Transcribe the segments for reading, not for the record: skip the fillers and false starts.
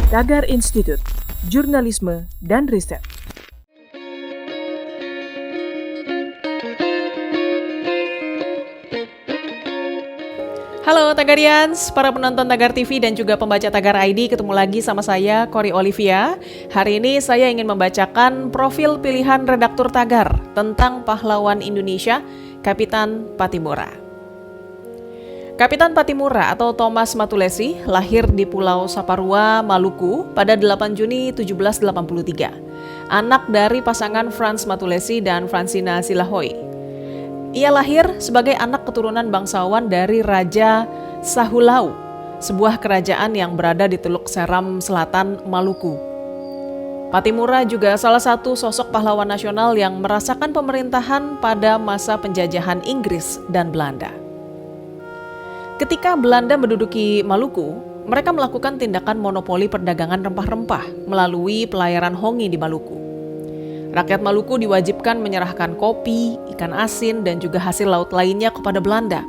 Tagar Institute, Jurnalisme dan Riset. Halo Tagarians, para penonton Tagar TV dan juga pembaca Tagar ID, ketemu lagi sama saya, Kori Olivia. Hari ini saya ingin membacakan profil pilihan redaktur Tagar tentang pahlawan Indonesia, Kapitan Patimura. Kapitan Patimura atau Thomas Matulesi lahir di Pulau Saparua, Maluku pada 8 Juni 1783. Anak dari pasangan Frans Matulesi dan Fransina Silahoy. Ia lahir sebagai anak keturunan bangsawan dari Raja Sahulau, sebuah kerajaan yang berada di Teluk Seram Selatan, Maluku. Patimura juga salah satu sosok pahlawan nasional yang merasakan pemerintahan pada masa penjajahan Inggris dan Belanda. Ketika Belanda menduduki Maluku, mereka melakukan tindakan monopoli perdagangan rempah-rempah melalui pelayaran Hongi di Maluku. Rakyat Maluku diwajibkan menyerahkan kopi, ikan asin, dan juga hasil laut lainnya kepada Belanda.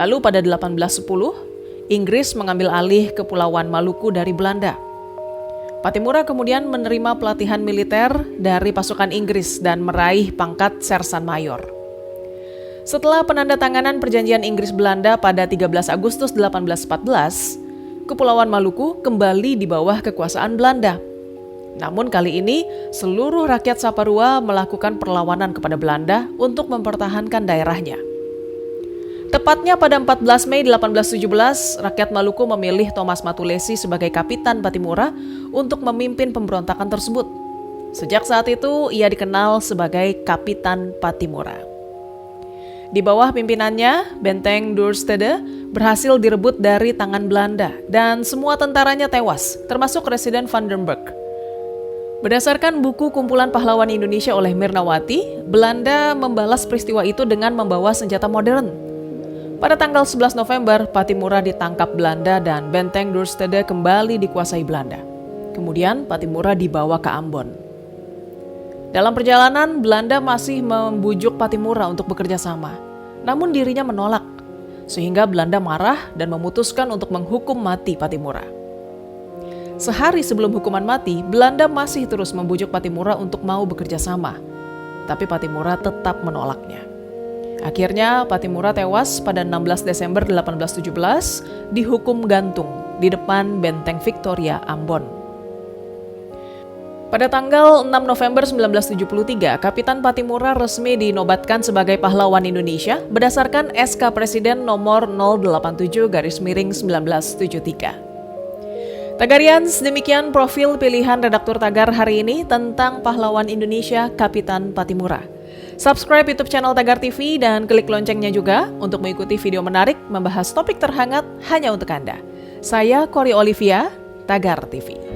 Lalu pada 1810, Inggris mengambil alih Kepulauan Maluku dari Belanda. Patimura kemudian menerima pelatihan militer dari pasukan Inggris dan meraih pangkat sersan mayor. Setelah penandatanganan perjanjian Inggris-Belanda pada 13 Agustus 1814, Kepulauan Maluku kembali di bawah kekuasaan Belanda. Namun kali ini, seluruh rakyat Saparua melakukan perlawanan kepada Belanda untuk mempertahankan daerahnya. Tepatnya pada 14 Mei 1817, rakyat Maluku memilih Thomas Matulesi sebagai Kapitan Patimura untuk memimpin pemberontakan tersebut. Sejak saat itu, ia dikenal sebagai Kapitan Patimura. Di bawah pimpinannya, Benteng Duurstede berhasil direbut dari tangan Belanda dan semua tentaranya tewas, termasuk Residen van den Berg. Berdasarkan buku kumpulan pahlawan Indonesia oleh Mirnawati, Belanda membalas peristiwa itu dengan membawa senjata modern. Pada tanggal 11 November, Patimura ditangkap Belanda dan Benteng Duurstede kembali dikuasai Belanda. Kemudian Patimura dibawa ke Ambon. Dalam perjalanan, Belanda masih membujuk Patimura untuk bekerja sama. Namun dirinya menolak, sehingga Belanda marah dan memutuskan untuk menghukum mati Patimura. Sehari sebelum hukuman mati, Belanda masih terus membujuk Patimura untuk mau bekerja sama. Tapi Patimura tetap menolaknya. Akhirnya Patimura tewas pada 16 Desember 1817 dihukum gantung di depan Benteng Victoria, Ambon. Pada tanggal 6 November 1973, Kapitan Patimura resmi dinobatkan sebagai pahlawan Indonesia berdasarkan SK Presiden nomor 087/1973. Tagarians, demikian profil pilihan redaktur Tagar hari ini tentang pahlawan Indonesia Kapitan Patimura. Subscribe YouTube channel Tagar TV dan klik loncengnya juga untuk mengikuti video menarik membahas topik terhangat hanya untuk Anda. Saya Kori Olivia, Tagar TV.